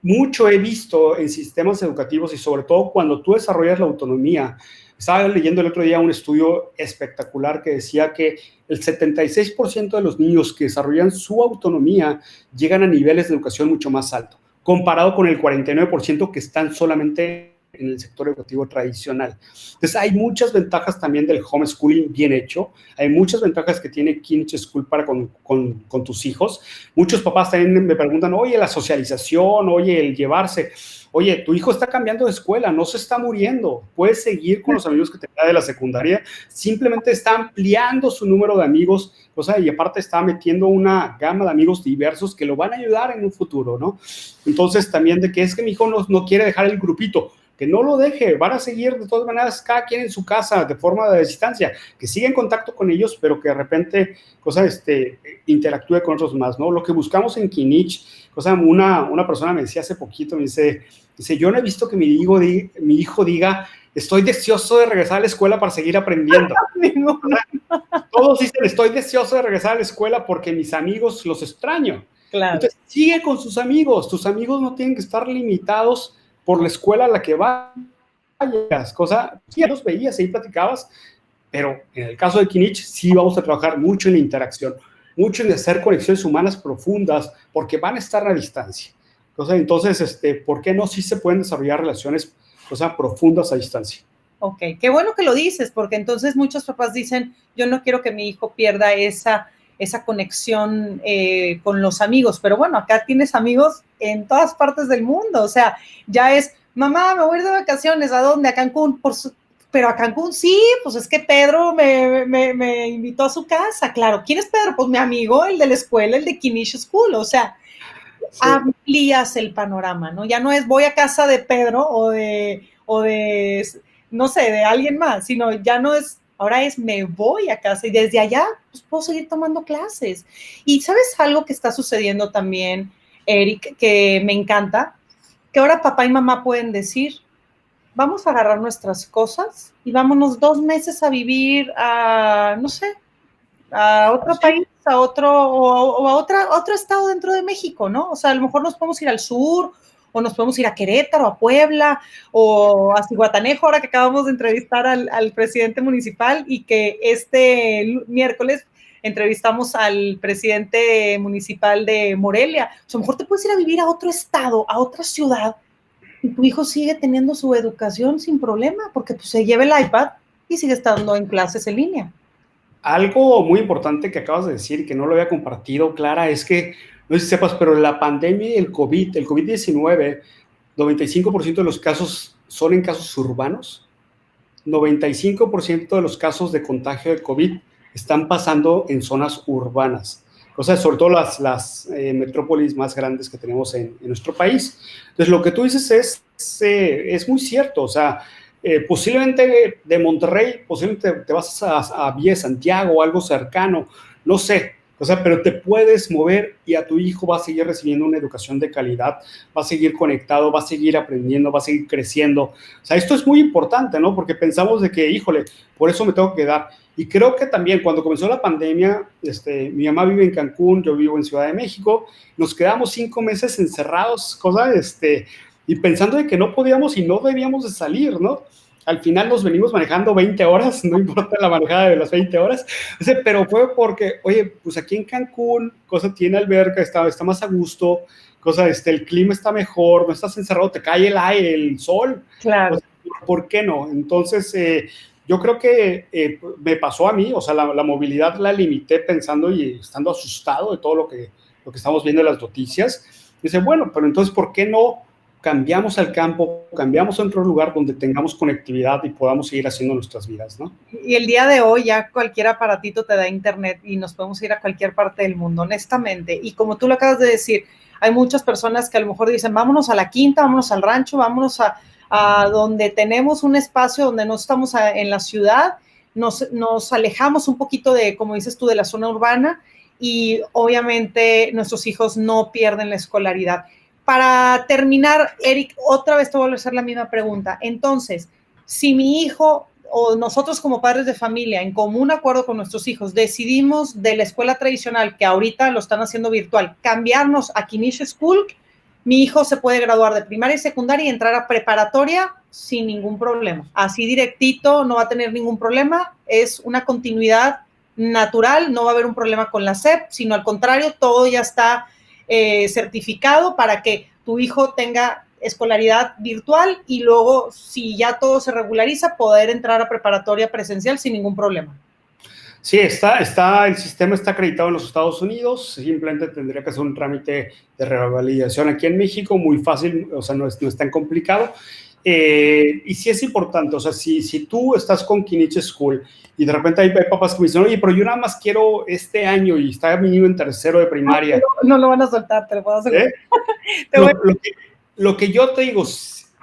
Mucho he visto en sistemas educativos y sobre todo cuando tú desarrollas la autonomía. Estaba leyendo el otro día un estudio espectacular que decía que el 76% de los niños que desarrollan su autonomía llegan a niveles de educación mucho más alto, comparado con el 49% que están solamente en el sector educativo tradicional. Entonces, hay muchas ventajas también del homeschooling bien hecho. Hay muchas ventajas que tiene Kinich School para con tus hijos. Muchos papás también me preguntan, oye, la socialización, oye, el llevarse. Oye, tu hijo está cambiando de escuela, no se está muriendo. Puedes seguir con los amigos que tenía de la secundaria. Simplemente está ampliando su número de amigos, o sea, y aparte está metiendo una gama de amigos diversos que lo van a ayudar en un futuro, ¿no? Entonces, también de que es que mi hijo no quiere dejar el grupito, que no lo deje, van a seguir de todas maneras cada quien en su casa de forma de distancia, que siga en contacto con ellos, pero que de repente interactúe con otros más, ¿no? Lo que buscamos en Kinich, una persona me decía hace poquito, me dice, yo no he visto que mi hijo diga, estoy deseoso de regresar a la escuela para seguir aprendiendo. Todos dicen, estoy deseoso de regresar a la escuela porque mis amigos los extraño. Claro. Entonces, sigue con sus amigos. Tus amigos no tienen que estar limitados por la escuela a la que vayas. Sí, los veías, ahí platicabas, pero en el caso de Kinich sí vamos a trabajar mucho en la interacción, mucho en hacer conexiones humanas profundas, porque van a estar a distancia. Entonces, ¿por qué no? Sí se pueden desarrollar relaciones profundas a distancia.
Ok, qué bueno que lo dices, porque entonces muchos papás dicen, yo no quiero que mi hijo pierda esa conexión con los amigos, pero bueno, acá tienes amigos en todas partes del mundo, o sea, ya es, mamá, me voy a ir de vacaciones, ¿a dónde? A Cancún, pero a Cancún sí, pues es que Pedro me invitó a su casa, claro, ¿quién es Pedro? Pues mi amigo, el de la escuela, el de Kinich School, o sea, sí. Amplías el panorama, ¿no? Ya no es voy a casa de Pedro o de no sé, de alguien más, sino ya no es, ahora es me voy a casa y desde allá pues, puedo seguir tomando clases. Y ¿sabes algo que está sucediendo también, Eric, que me encanta? Que ahora papá y mamá pueden decir, vamos a agarrar nuestras cosas y vámonos 2 meses a vivir a, no sé, a otro país, a otro, o a otro estado dentro de México, ¿no? O sea, a lo mejor nos podemos ir al sur, o nos podemos ir a Querétaro, a Puebla, o a Zihuatanejo, ahora que acabamos de entrevistar al presidente municipal y que este miércoles entrevistamos al presidente municipal de Morelia. O sea, a lo mejor te puedes ir a vivir a otro estado, a otra ciudad, y tu hijo sigue teniendo su educación sin problema, porque pues, se lleva el iPad y sigue estando en clases en línea.
Algo muy importante que acabas de decir, que no lo había compartido, Clara, es que, no sé si sepas, pero la pandemia y el COVID-19, 95% de los casos son en casos urbanos, 95% de los casos de contagio de COVID están pasando en zonas urbanas, sobre todo las metrópolis más grandes que tenemos en nuestro país. Entonces, lo que tú dices es muy cierto, o sea, posiblemente de Monterrey, posiblemente te vas a Villa Santiago o algo cercano, no sé, pero te puedes mover y a tu hijo va a seguir recibiendo una educación de calidad, va a seguir conectado, va a seguir aprendiendo, va a seguir creciendo. O sea, esto es muy importante, ¿no? Porque pensamos de que, híjole, por eso me tengo que quedar. Y creo que también cuando comenzó la pandemia, mi mamá vive en Cancún, yo vivo en Ciudad de México, nos quedamos 5 meses encerrados, y pensando de que no podíamos y no debíamos de salir, ¿no? Al final nos venimos manejando 20 horas, no importa la manejada de las 20 horas, pero fue porque, oye, pues aquí en Cancún, tiene alberca, está más a gusto, el clima está mejor, no estás encerrado, te cae el aire, el sol.
Claro.
¿Por qué no? Entonces, yo creo que me pasó a mí, o sea, la movilidad la limité pensando y estando asustado de todo lo que estamos viendo en las noticias. Dice, bueno, pero entonces, ¿por qué no cambiamos al campo, cambiamos a otro lugar donde tengamos conectividad y podamos seguir haciendo nuestras vidas, ¿no?
Y el día de hoy ya cualquier aparatito te da internet y nos podemos ir a cualquier parte del mundo, honestamente. Y como tú lo acabas de decir, hay muchas personas que a lo mejor dicen, vámonos a la quinta, vámonos al rancho, vámonos a donde tenemos un espacio donde no estamos en la ciudad, nos alejamos un poquito de, como dices tú, de la zona urbana y obviamente nuestros hijos no pierden la escolaridad. Para terminar, Eric, otra vez te voy a hacer la misma pregunta. Entonces, si mi hijo o nosotros como padres de familia, en común acuerdo con nuestros hijos, decidimos de la escuela tradicional, que ahorita lo están haciendo virtual, cambiarnos a Knish School, mi hijo se puede graduar de primaria y secundaria y entrar a preparatoria sin ningún problema. Así directito, no va a tener ningún problema, es una continuidad natural, no va a haber un problema con la SEP, sino al contrario, todo ya está certificado para que tu hijo tenga escolaridad virtual y luego, si ya todo se regulariza, poder entrar a preparatoria presencial sin ningún problema.
Sí, el sistema está acreditado en los Estados Unidos, simplemente tendría que hacer un trámite de revalidación aquí en México, muy fácil, o sea, no es tan complicado. Y sí es importante, o sea, si tú estás con Knish School y de repente hay papás que me dicen, oye, pero yo nada más quiero este año y está mi niño en tercero de primaria.
No lo van a soltar, te lo puedo asegurar.
Lo que yo te digo,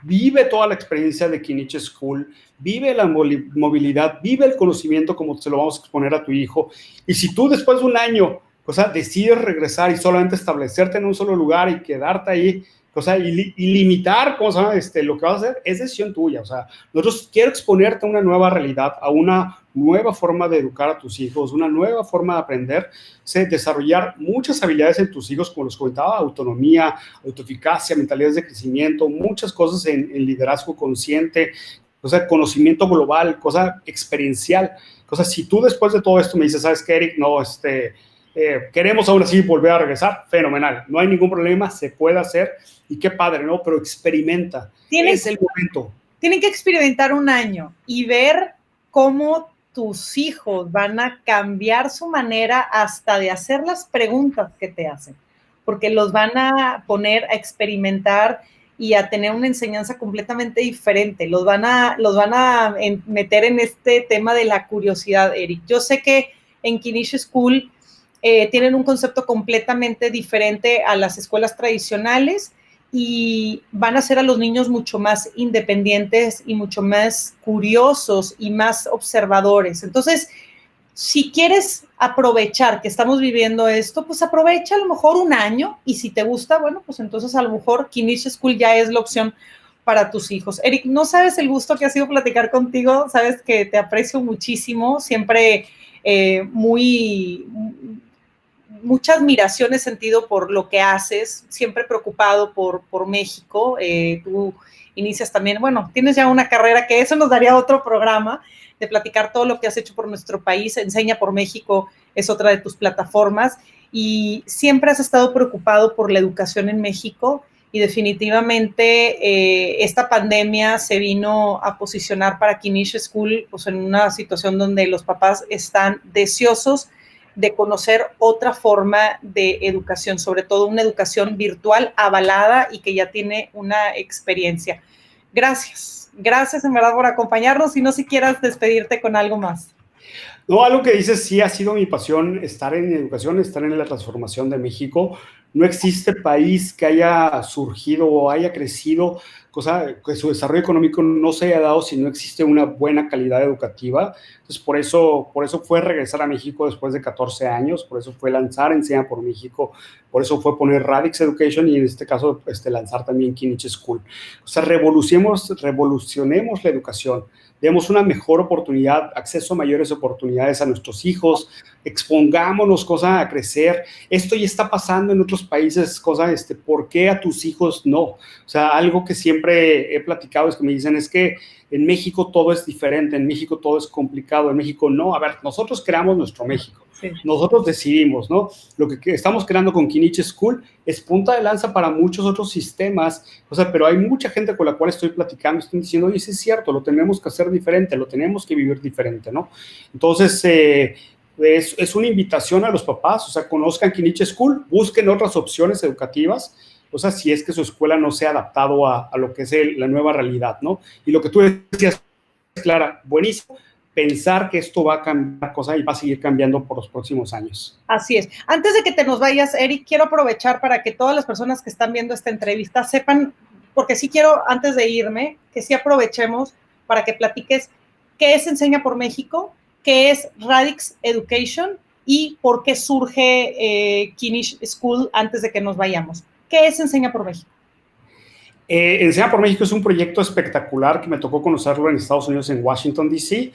vive toda la experiencia de Knish School, vive la movilidad, vive el conocimiento como se lo vamos a exponer a tu hijo. Y si tú después de un año, o sea, decides regresar y solamente establecerte en un solo lugar y quedarte ahí, o sea, y limitar, ¿cómo se llama? Lo que vas a hacer es decisión tuya. O sea, nosotros quiero exponerte a una nueva realidad, a una nueva forma de educar a tus hijos, una nueva forma de aprender, o sea, desarrollar muchas habilidades en tus hijos, como les comentaba, autonomía, autoeficacia, mentalidades de crecimiento, muchas cosas en liderazgo consciente, o sea, conocimiento global, cosa experiencial. O sea, si tú después de todo esto me dices, ¿sabes qué, Eric? No, queremos aún así volver a regresar, fenomenal, no hay ningún problema, se puede hacer y qué padre, ¿no? Pero experimenta, es el momento.
Tienen que experimentar un año y ver cómo tus hijos van a cambiar su manera hasta de hacer las preguntas que te hacen, porque los van a poner a experimentar y a tener una enseñanza completamente diferente, los van a meter en este tema de la curiosidad, Eric. Yo sé que en Knish School tienen un concepto completamente diferente a las escuelas tradicionales y van a hacer a los niños mucho más independientes y mucho más curiosos y más observadores. Entonces, si quieres aprovechar que estamos viviendo esto, pues aprovecha a lo mejor un año y si te gusta, bueno, pues entonces a lo mejor Knish School ya es la opción para tus hijos. Eric, no sabes el gusto que ha sido platicar contigo, sabes que te aprecio muchísimo, siempre mucha admiración he sentido por lo que haces, siempre preocupado por México. Tú inicias también, bueno, tienes ya una carrera que eso nos daría otro programa de platicar todo lo que has hecho por nuestro país. Enseña por México es otra de tus plataformas y siempre has estado preocupado por la educación en México y definitivamente esta pandemia se vino a posicionar para Knish School pues, en una situación donde los papás están deseosos de conocer otra forma de educación, sobre todo una educación virtual avalada y que ya tiene una experiencia. Gracias en verdad por acompañarnos y no si quieras despedirte con algo más.
No, algo que dices, sí ha sido mi pasión, estar en educación, estar en la transformación de México. No existe país que haya surgido o haya crecido, que su desarrollo económico no se haya dado si no existe una buena calidad educativa. Entonces, por eso fue regresar a México después de 14 años, por eso fue lanzar Enseña por México, por eso fue poner Radix Education y en este caso lanzar también Knish School. O sea, revolucionemos la educación. Demos una mejor oportunidad, acceso a mayores oportunidades a nuestros hijos, expongámonos, a crecer. Esto ya está pasando en otros países, ¿por qué a tus hijos no? O sea, algo que siempre he platicado es que me dicen, es que en México todo es diferente, en México todo es complicado, en México no. A ver, nosotros creamos nuestro México, sí. Nosotros decidimos, ¿no? Lo que estamos creando con Knish School es punta de lanza para muchos otros sistemas, pero hay mucha gente con la cual estoy platicando, estoy diciendo, oye, sí es cierto, lo tenemos que hacer diferente, lo tenemos que vivir diferente, ¿no? Entonces, es una invitación a los papás, conozcan Knish School, busquen otras opciones educativas, o sea, si es que su escuela no se ha adaptado a lo que es la nueva realidad, ¿no? Y lo que tú decías, Clara, buenísimo, pensar que esto va a cambiar cosas y va a seguir cambiando por los próximos años.
Así es. Antes de que te nos vayas, Eric, quiero aprovechar para que todas las personas que están viendo esta entrevista sepan, porque sí quiero, antes de irme, que sí aprovechemos para que platiques qué es Enseña por México, qué es Radix Education y por qué surge Knish School antes de que nos vayamos. ¿Qué es Enseña por México?
Enseña por México es un proyecto espectacular que me tocó conocerlo en Estados Unidos, en Washington, D.C.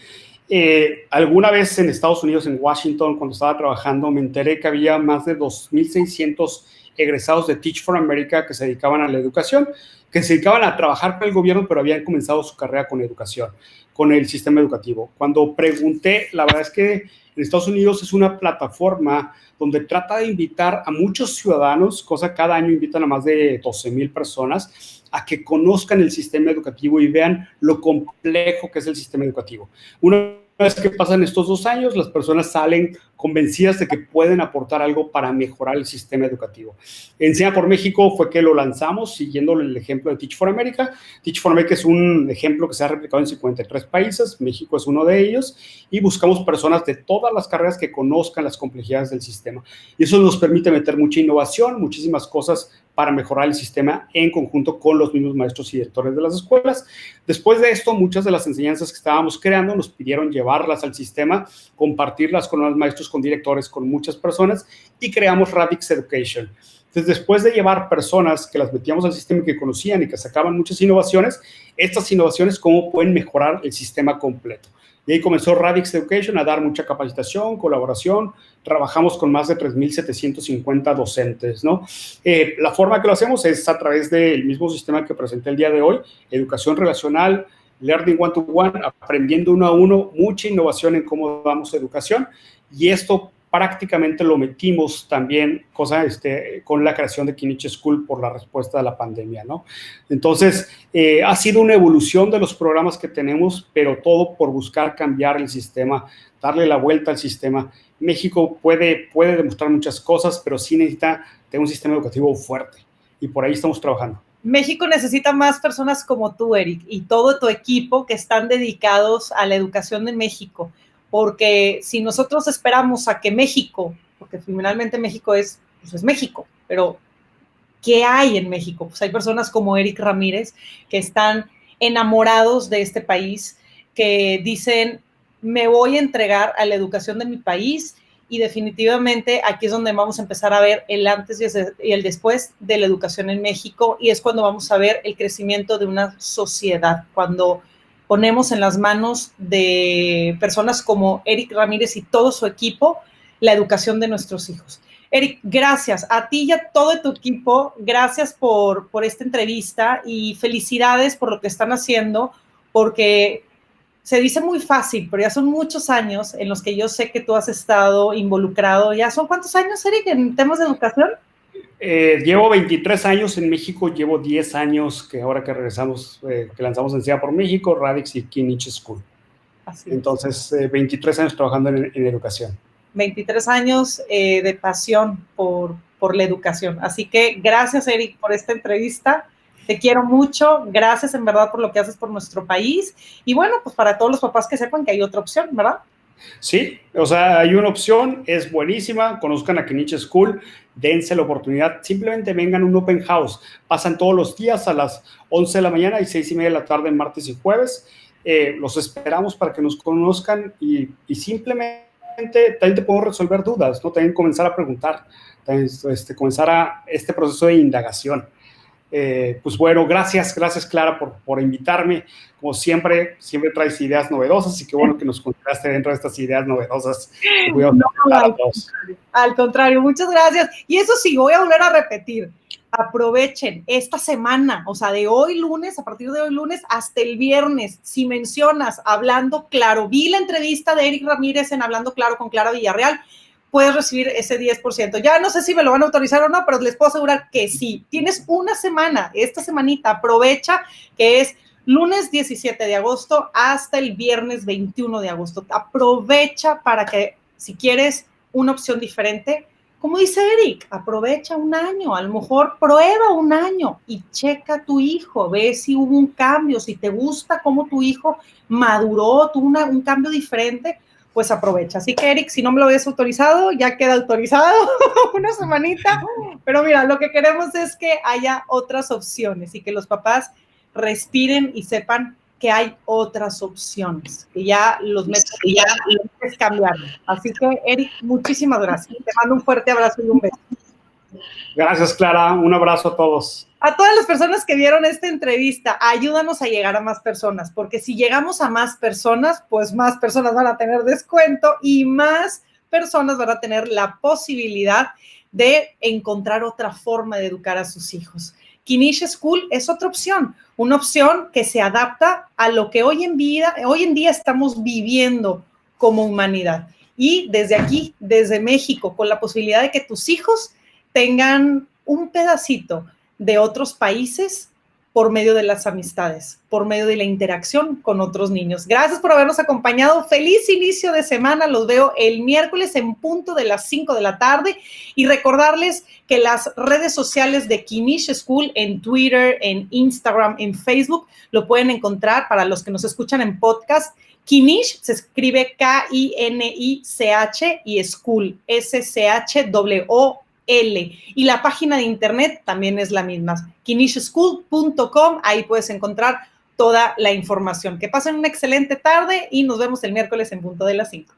Alguna vez en Estados Unidos, en Washington, cuando estaba trabajando, me enteré que había más de 2,600 egresados de Teach for America que se dedicaban a la educación, que se dedicaban a trabajar con el gobierno, pero habían comenzado su carrera con educación, con el sistema educativo. Cuando pregunté, la verdad es que en Estados Unidos es una plataforma donde trata de invitar a muchos ciudadanos, cosa cada año invitan a más de 12,000 personas, a que conozcan el sistema educativo y vean lo complejo que es el sistema educativo. Una vez que pasan estos 2 años, las personas salen convencidas de que pueden aportar algo para mejorar el sistema educativo. Enseña por México fue que lo lanzamos siguiendo el ejemplo de Teach for America. Teach for America es un ejemplo que se ha replicado en 53 países, México es uno de ellos, y buscamos personas de todas las carreras que conozcan las complejidades del sistema. Y eso nos permite meter mucha innovación, muchísimas cosas para mejorar el sistema en conjunto con los mismos maestros y directores de las escuelas. Después de esto, muchas de las enseñanzas que estábamos creando nos pidieron llevarlas al sistema, compartirlas con los maestros, con directores, con muchas personas, y creamos Radix Education. Entonces, después de llevar personas que las metíamos al sistema y que conocían y que sacaban muchas innovaciones, estas innovaciones, ¿cómo pueden mejorar el sistema completo? Y ahí comenzó Radix Education a dar mucha capacitación, colaboración. Trabajamos con más de 3,750 docentes, ¿no? La forma que lo hacemos es a través del mismo sistema que presenté el día de hoy, educación relacional, learning one-to-one, aprendiendo uno a uno, mucha innovación en cómo damos educación. Y esto prácticamente lo metimos también con la creación de Knish School por la respuesta de la pandemia, ¿no? Entonces, ha sido una evolución de los programas que tenemos, pero todo por buscar cambiar el sistema, darle la vuelta al sistema. México puede demostrar muchas cosas, pero sí necesita tener un sistema educativo fuerte, y por ahí estamos trabajando.
México necesita más personas como tú, Eric, y todo tu equipo que están dedicados a la educación de México. Porque si nosotros esperamos a que México, porque finalmente México es México, pero ¿qué hay en México? Pues hay personas como Eric Ramírez que están enamorados de este país, que dicen, me voy a entregar a la educación de mi país, y definitivamente aquí es donde vamos a empezar a ver el antes y el después de la educación en México, y es cuando vamos a ver el crecimiento de una sociedad, cuando ponemos en las manos de personas como Eric Ramírez y todo su equipo la educación de nuestros hijos. Eric, gracias a ti y a todo tu equipo, gracias por esta entrevista y felicidades por lo que están haciendo, porque se dice muy fácil, pero ya son muchos años en los que yo sé que tú has estado involucrado. ¿Ya son cuántos años, Eric, en temas de educación?
Llevo 23 años en México, llevo 10 años que ahora que regresamos, que lanzamos Enseña por México, Radix y Knish School. Así entonces, 23 años trabajando en educación.
23 años de pasión por la educación. Así que gracias, Eric, por esta entrevista. Te quiero mucho. Gracias, en verdad, por lo que haces por nuestro país. Y bueno, pues para todos los papás que sepan que hay otra opción, ¿verdad?
Sí, o sea, hay una opción, es buenísima, conozcan a Knish School, dense la oportunidad, simplemente vengan a un open house, pasan todos los días a las 11 de la mañana y 6:30 de la tarde, martes y jueves. Los esperamos para que nos conozcan y simplemente también te puedo resolver dudas, ¿no? También comenzar a preguntar, también, comenzar a este proceso de indagación. Pues bueno, gracias Clara por invitarme. Como siempre traes ideas novedosas, y qué bueno que nos contaste dentro de estas ideas novedosas.
Al contrario, muchas gracias. Y eso sí, voy a volver a repetir. Aprovechen esta semana, o sea, de hoy lunes, a partir de hoy lunes hasta el viernes, si mencionas Hablando Claro, vi la entrevista de Eric Ramírez en Hablando Claro con Clara Villarreal, puedes recibir ese 10%. Ya no sé si me lo van a autorizar o no, pero les puedo asegurar que sí. Tienes una semana, esta semanita, aprovecha, que es lunes 17 de agosto hasta el viernes 21 de agosto. Aprovecha para que, si quieres una opción diferente, como dice Eric, aprovecha un año, a lo mejor prueba un año y checa a tu hijo, ve si hubo un cambio, si te gusta cómo tu hijo maduró, tuvo un cambio diferente, pues aprovecha. Así que Eric, si no me lo habías autorizado, ya queda autorizado una semanita, pero mira, lo que queremos es que haya otras opciones y que los papás respiren y sepan que hay otras opciones, que ya los métodos ya es cambiar. Así que, Eric, muchísimas gracias. Te mando un fuerte abrazo y un beso.
Gracias, Clara. Un abrazo a todos.
A todas las personas que vieron esta entrevista, ayúdanos a llegar a más personas, porque si llegamos a más personas, pues más personas van a tener descuento y más personas van a tener la posibilidad de encontrar otra forma de educar a sus hijos. Kinish School es otra opción, una opción que se adapta a lo que hoy en día estamos viviendo como humanidad. Y desde aquí, desde México, con la posibilidad de que tus hijos tengan un pedacito de otros países por medio de las amistades, por medio de la interacción con otros niños. Gracias por habernos acompañado. Feliz inicio de semana. Los veo el miércoles en punto de las 5 de la tarde y recordarles que las redes sociales de Kinish School en Twitter, en Instagram, en Facebook, lo pueden encontrar para los que nos escuchan en podcast. Kinish se escribe K-I-N-I-C-H y School, S-C-H-O-O. Y la página de internet también es la misma, kinishschool.com, ahí puedes encontrar toda la información. Que pasen una excelente tarde y nos vemos el miércoles en punto de las 5.